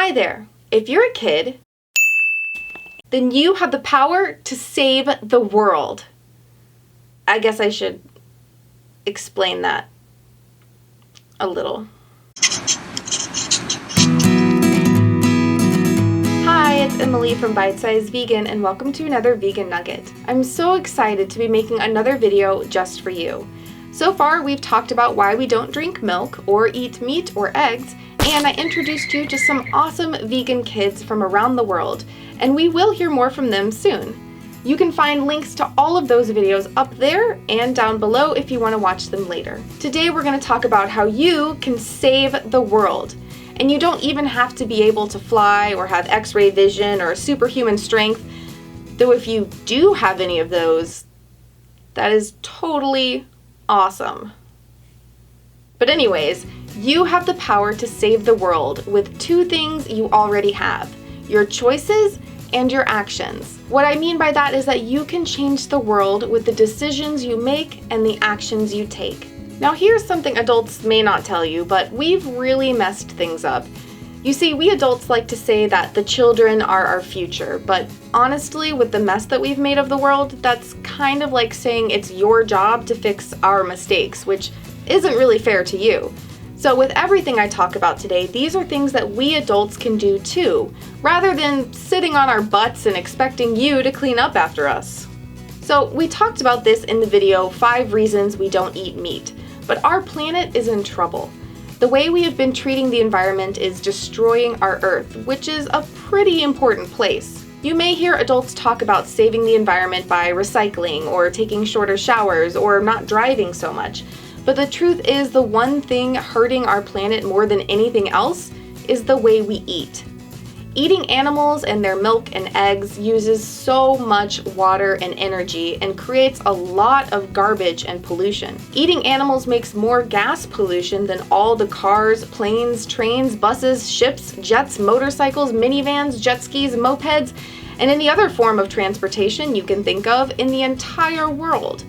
Hi there. If you're a kid, then you have the power to save the world. I guess I should explain that a little. Hi, it's Emily from Bite Size Vegan, and welcome to another Vegan Nugget. I'm so excited to be making another video just for you. So far, we've talked about why we don't drink milk or eat meat or eggs, and I introduced you to some awesome vegan kids from around the world, and we will hear more from them soon. You can find links to all of those videos up there and down below if you want to watch them later. Today we're going to talk about how you can save the world. And you don't even have to be able to fly or have X-ray vision or superhuman strength, though if you do have any of those, that is totally awesome. But anyways, you have the power to save the world with two things you already have: your choices and your actions. What I mean by that is that you can change the world with the decisions you make and the actions you take. Now here's something adults may not tell you, but we've really messed things up. You see, we adults like to say that the children are our future, but honestly, with the mess that we've made of the world, that's kind of like saying it's your job to fix our mistakes, which isn't really fair to you. So with everything I talk about today, these are things that we adults can do too, rather than sitting on our butts and expecting you to clean up after us. So we talked about this in the video, 5 Reasons We Don't Eat Meat, but our planet is in trouble. The way we have been treating the environment is destroying our Earth, which is a pretty important place. You may hear adults talk about saving the environment by recycling or taking shorter showers or not driving so much. But the truth is, the one thing hurting our planet more than anything else is the way we eat. Eating animals and their milk and eggs uses so much water and energy and creates a lot of garbage and pollution. Eating animals makes more gas pollution than all the cars, planes, trains, buses, ships, jets, motorcycles, minivans, jet skis, mopeds, and any other form of transportation you can think of in the entire world.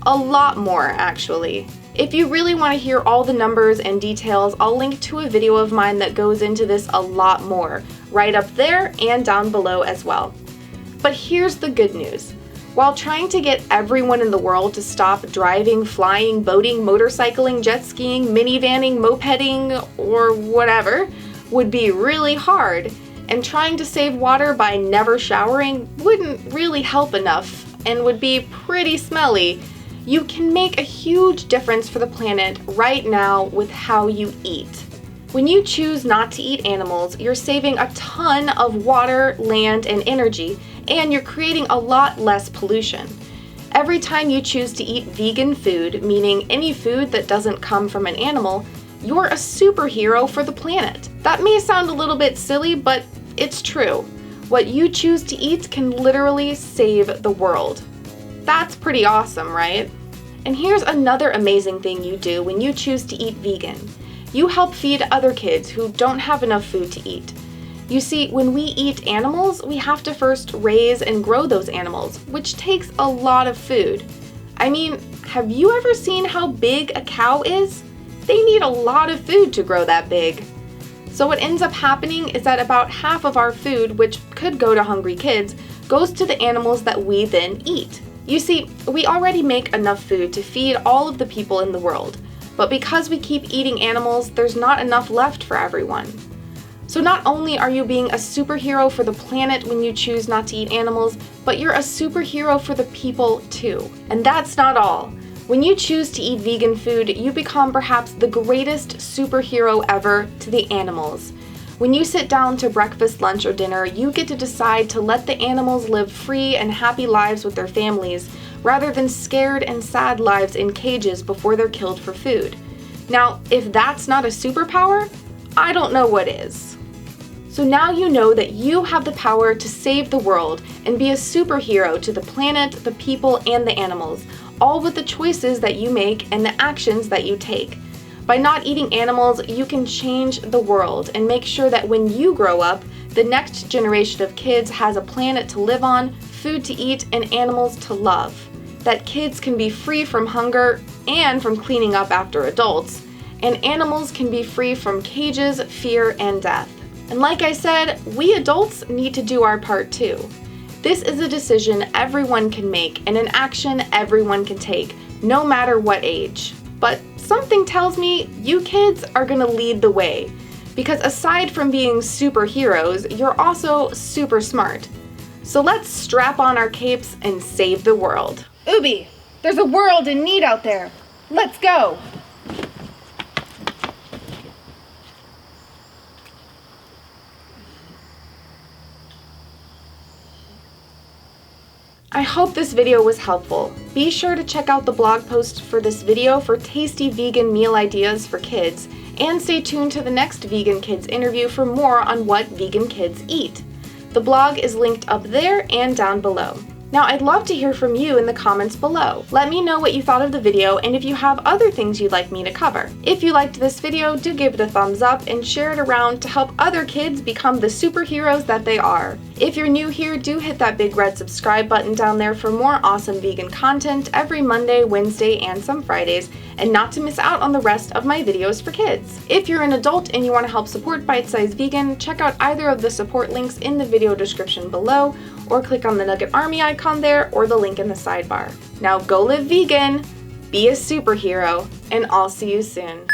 A lot more, actually. If you really want to hear all the numbers and details, I'll link to a video of mine that goes into this a lot more, right up there and down below as well. But here's the good news. While trying to get everyone in the world to stop driving, flying, boating, motorcycling, jet skiing, minivanning, mopeding, or whatever would be really hard, and trying to save water by never showering wouldn't really help enough and would be pretty smelly, you can make a huge difference for the planet right now with how you eat. When you choose not to eat animals, you're saving a ton of water, land, and energy, and you're creating a lot less pollution. Every time you choose to eat vegan food, meaning any food that doesn't come from an animal, you're a superhero for the planet. That may sound a little bit silly, but it's true. What you choose to eat can literally save the world. That's pretty awesome, right? And here's another amazing thing you do when you choose to eat vegan. You help feed other kids who don't have enough food to eat. You see, when we eat animals, we have to first raise and grow those animals, which takes a lot of food. I mean, have you ever seen how big a cow is? They need a lot of food to grow that big. So what ends up happening is that about half of our food, which could go to hungry kids, goes to the animals that we then eat. You see, we already make enough food to feed all of the people in the world, but because we keep eating animals, there's not enough left for everyone. So not only are you being a superhero for the planet when you choose not to eat animals, but you're a superhero for the people too. And that's not all. When you choose to eat vegan food, you become perhaps the greatest superhero ever to the animals. When you sit down to breakfast, lunch, or dinner, you get to decide to let the animals live free and happy lives with their families, rather than scared and sad lives in cages before they're killed for food. Now, if that's not a superpower, I don't know what is. So now you know that you have the power to save the world and be a superhero to the planet, the people, and the animals, all with the choices that you make and the actions that you take. By not eating animals, you can change the world and make sure that when you grow up, the next generation of kids has a planet to live on, food to eat, and animals to love. That kids can be free from hunger and from cleaning up after adults, and animals can be free from cages, fear, and death. And like I said, we adults need to do our part too. This is a decision everyone can make and an action everyone can take, no matter what age. But something tells me you kids are gonna lead the way, because aside from being superheroes, you're also super smart. So let's strap on our capes and save the world. Ubi, there's a world in need out there. Let's go. I hope this video was helpful. Be sure to check out the blog post for this video for tasty vegan meal ideas for kids, and stay tuned to the next Vegan Kids interview for more on what vegan kids eat. The blog is linked up there and down below. Now, I'd love to hear from you in the comments below. Let me know what you thought of the video and if you have other things you'd like me to cover. If you liked this video, do give it a thumbs up and share it around to help other kids become the superheroes that they are. If you're new here, do hit that big red subscribe button down there for more awesome vegan content every Monday, Wednesday, and some Fridays, and not to miss out on the rest of my videos for kids. If you're an adult and you want to help support Bite Size Vegan, check out either of the support links in the video description below, or click on the Nugget Army icon there or the link in the sidebar. Now go live vegan, be a superhero, and I'll see you soon.